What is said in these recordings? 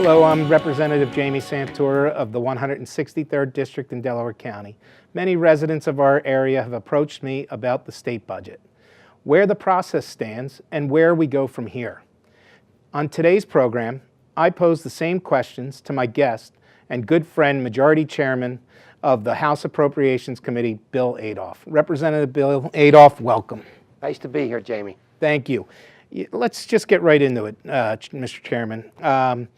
Hello, I'm Representative Jamie Santora of the 163rd District in Delaware County. Many residents of our area have approached me about the state budget, where the process stands, and where we go from here. On today's program, I pose the same questions to my guest and good friend, Majority Chairman of the House Appropriations Committee, Bill Adolph. Representative Bill Adolph, welcome. Nice to be here, Jamie. Thank you. Let's just get right into it, Mr. Chairman.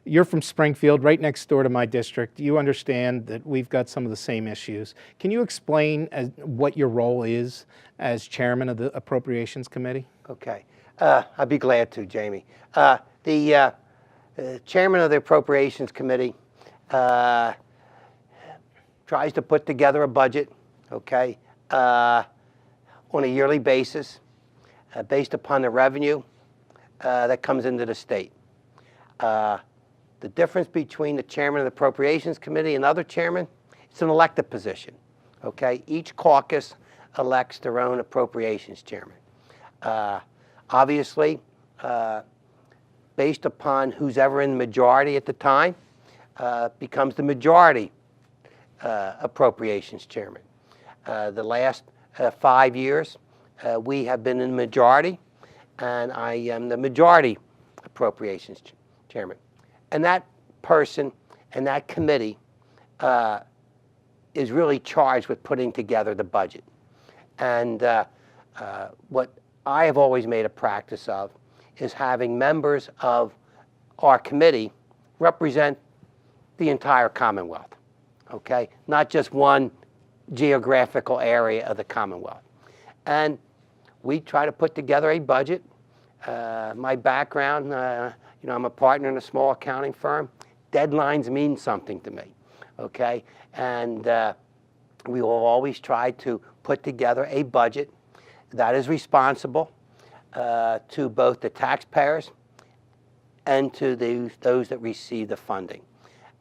You're from Springfield, right next door to my district. You understand that we've got some of the same issues. Can you explain what your role is as chairman of the Appropriations Committee? Okay. I'd be glad to, Jamie. The chairman of the Appropriations Committee tries to put together a budget, okay, on a yearly basis based upon the revenue that comes into the state. The difference between the chairman of the Appropriations Committee and other chairman, it's an elected position, okay? Each caucus elects their own appropriations chairman. Obviously, based upon who's ever in the majority at the time, becomes the majority appropriations chairman. The last 5 years, we have been in the majority, and I am the majority appropriations chairman. And that person and that committee is really charged with putting together the budget. And what I have always made a practice of is having members of our committee represent the entire Commonwealth, okay? Not just one geographical area of the Commonwealth. And we try to put together a budget. My background, I'm a partner in a small accounting firm. Deadlines mean something to me, okay? And we will always try to put together a budget that is responsible to both the taxpayers and to those that receive the funding.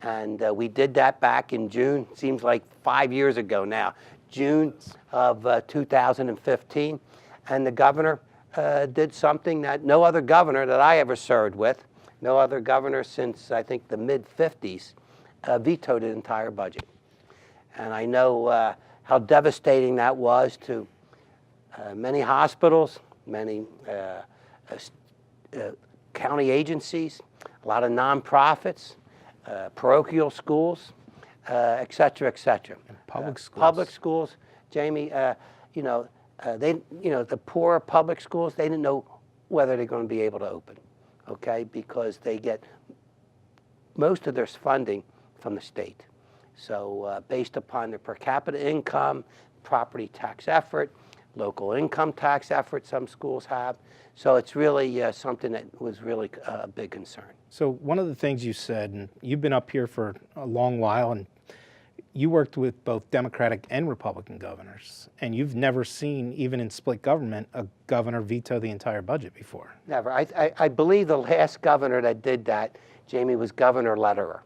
And we did that back in June, seems like 5 years ago now, June of 2015. And the governor did something that no other governor that I ever served with, no other governor since, I think, the mid-'50s, vetoed the entire budget. And I know how devastating that was to many hospitals, many county agencies, a lot of nonprofits, parochial schools, et cetera, et cetera. And public schools. Public schools, Jamie, the poor public schools, they didn't know whether they're going to be able to open, okay, because they get most of their funding from the state. So based upon their per capita income, property tax effort, local income tax effort some schools have. So it's really something that was really a big concern. So one of the things you said, and you've been up here for a long while, and you worked with both Democratic and Republican governors, and you've never seen, even in split government, a governor veto the entire budget before. Never. I believe the last governor that did that, Jamie, was Governor Lederer,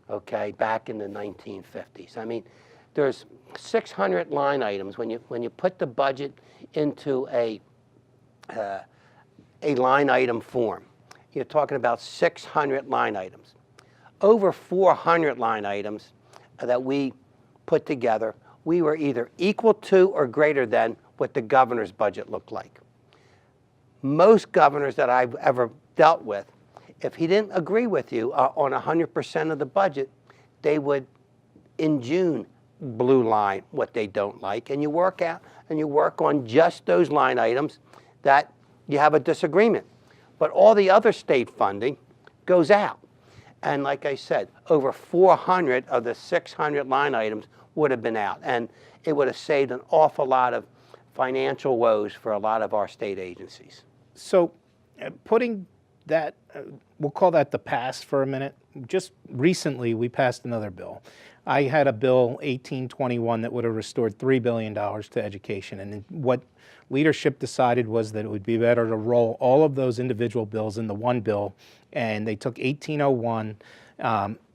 okay, back in the 1950s. I mean, there's 600 line items. When you put the budget into a line item form, you're talking about 600 line items. Over 400 line items that we put together, we were either equal to or greater than what the governor's budget looked like. Most governors that I've ever dealt with, if he didn't agree with you on 100% of the budget, they would, in June, blue line what they don't like, and you work out and you work on just those line items that you have a disagreement. But all the other state funding goes out. And like I said, over 400 of the 600 line items would have been out. And it would have saved an awful lot of financial woes for a lot of our state agencies. So putting that, we'll call that the past for a minute. Just recently, we passed another bill. I had a bill, 1821, that would have restored $3 billion to education. And what leadership decided was that it would be better to roll all of those individual bills into one bill. And they took 1801,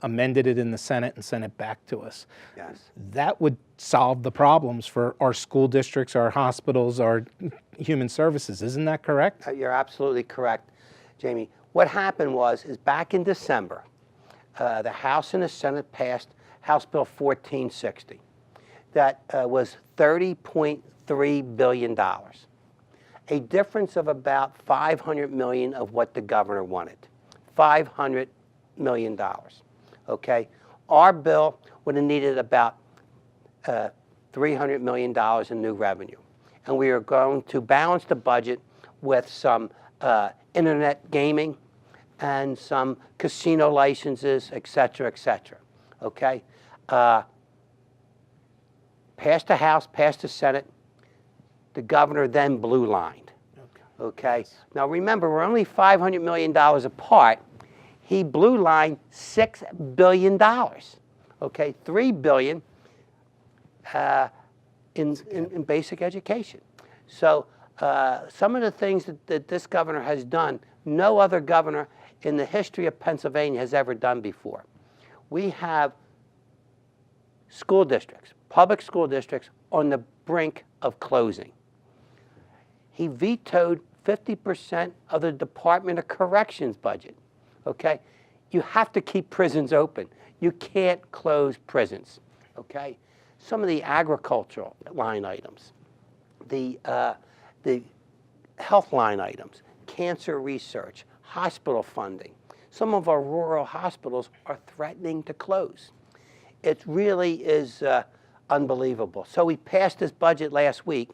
amended it in the Senate, and sent it back to us. Yes. That would solve the problems for our school districts, our hospitals, our human services. Isn't that correct? You're absolutely correct, Jamie. What happened was back in December, the House and the Senate passed House Bill 1460. That was $30.3 billion, a difference of about $500 million of what the governor wanted. $500 million, okay? Our bill would have needed about $300 million in new revenue. And we are going to balance the budget with some internet gaming and some casino licenses, et cetera, okay? Passed the House, passed the Senate. The governor then blue lined, okay? Now remember, we're only $500 million apart. He blue lined $6 billion, okay? $3 billion in basic education. So some of the things that this governor has done, no other governor in the history of Pennsylvania has ever done before. We have school districts, public school districts, on the brink of closing. He vetoed 50% of the Department of Corrections budget, okay? You have to keep prisons open. You can't close prisons, okay? Some of the agricultural line items, the health line items, cancer research, hospital funding. Some of our rural hospitals are threatening to close. It really is unbelievable. So we passed this budget last week,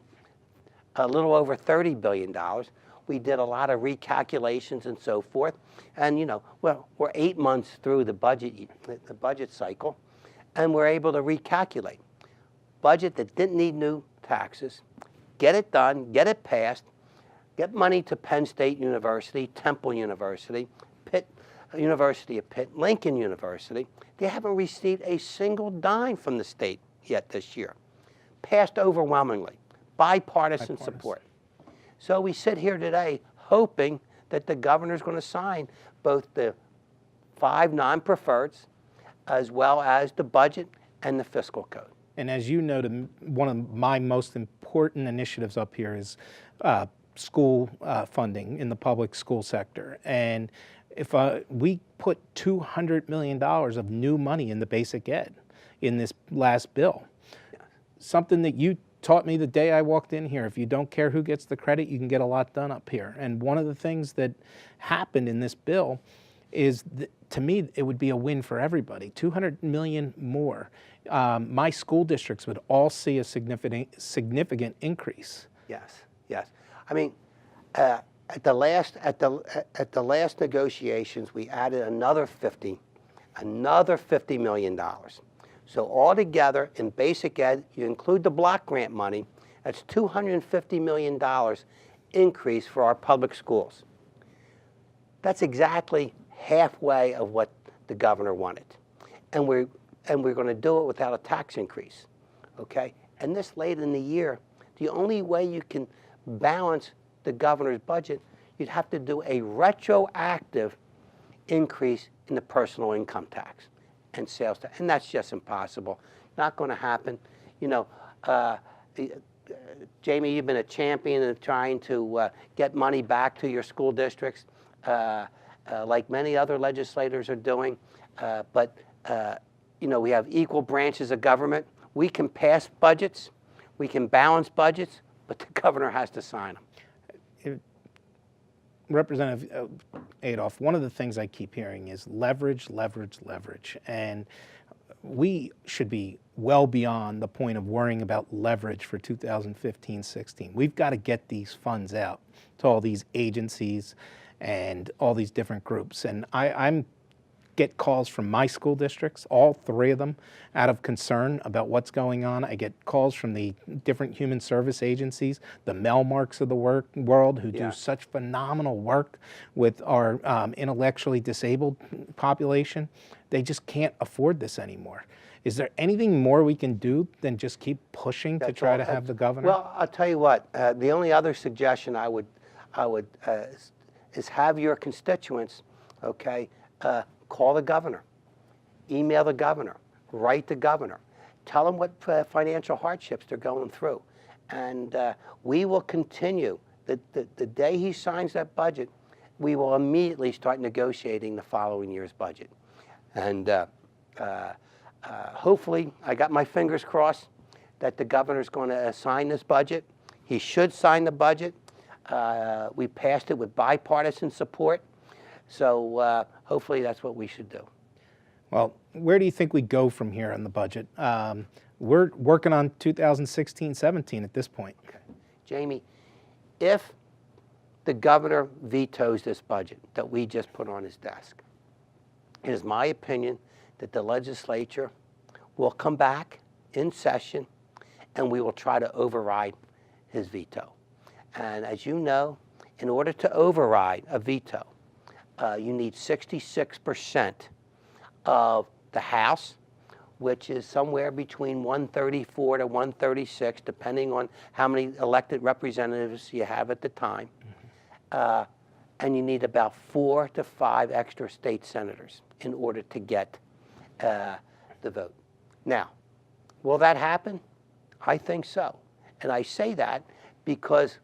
a little over $30 billion. We did a lot of recalculations and so forth. And, you know, well, we're 8 months through the budget cycle, and we're able to recalculate. Budget that didn't need new taxes, get it done, get it passed, get money to Penn State University, Temple University, Pitt, University of Pitt, Lincoln University. They haven't received a single dime from the state yet this year. Passed overwhelmingly, bipartisan support. So we sit here today hoping that the governor's going to sign both the 5 non-preferreds as well as the budget and the fiscal code. And as you know, one of my most important initiatives up here is school funding in the public school sector. And if we put $200 million of new money in the basic ed in this last bill, something that you taught me the day I walked in here. If you don't care who gets the credit, you can get a lot done up here. And one of the things that happened in this bill is, to me, it would be a win for everybody. 200 million more. My school districts would all see a significant increase. Yes, yes. I mean, at the last negotiations, we added another $50 million. So altogether, in basic ed, you include the block grant money, that's $250 million increase for our public schools. That's exactly halfway of what the governor wanted. And we're going to do it without a tax increase, okay? And this late in the year, the only way you can balance the governor's budget, you'd have to do a retroactive increase in the personal income tax and sales tax, and that's just impossible. Not going to happen. You know, Jamie, you've been a champion of trying to get money back to your school districts, like many other legislators are doing. But you know, we have equal branches of government. We can pass budgets, we can balance budgets, but the governor has to sign them. Representative Adolph, one of the things I keep hearing is leverage, leverage, leverage. And we should be well beyond the point of worrying about leverage for 2015-16. We've got to get these funds out to all these agencies and all these different groups. And I'm get calls from my school districts, all 3 of them, out of concern about what's going on. I get calls from the different human service agencies, the Melmarks of the world, who do such phenomenal work with our intellectually disabled population. They just can't afford this anymore. Is there anything more we can do than just keep pushing to try to have the governor? Well, I'll tell you what. The only other suggestion I would is have your constituents, okay, call the governor, email the governor, write the governor, tell them what financial hardships they're going through. And we will continue. The day he signs that budget, we will immediately start negotiating the following year's budget. And hopefully, I got my fingers crossed that the governor's going to sign this budget. He should sign the budget. We passed it with bipartisan support. So hopefully that's what we should do. Well, where do you think we go from here on the budget? We're working on 2016-17 at this point. Okay. Jamie, if the governor vetoes this budget that we just put on his desk, it is my opinion that the legislature will come back in session and we will try to override his veto. And as you know, in order to override a veto, you need 66% of the House, which is somewhere between 134 to 136, depending on how many elected representatives you have at the time. And you need about 4 to 5 extra state senators in order to get the vote. Now, will that happen? I think so. And I say that because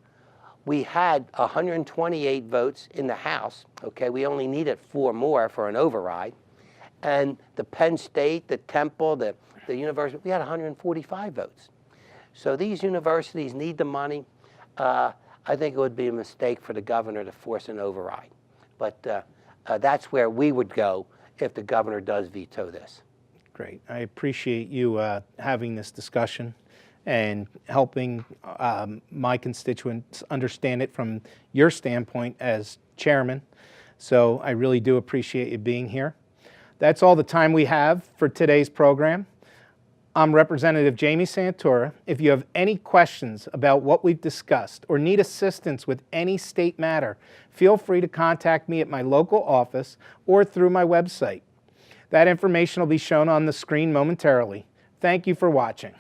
we had 128 votes in the House. Okay, we only needed 4 more for an override. And the Penn State, the Temple, the university, we had 145 votes. So these universities need the money. I think it would be a mistake for the governor to force an override. But that's where we would go if the governor does veto this. Great. I appreciate you having this discussion and helping my constituents understand it from your standpoint as chairman. So I really do appreciate you being here. That's all the time we have for today's program. I'm Representative Jamie Santora. If you have any questions about what we've discussed or need assistance with any state matter, feel free to contact me at my local office or through my website. That information will be shown on the screen momentarily. Thank you for watching.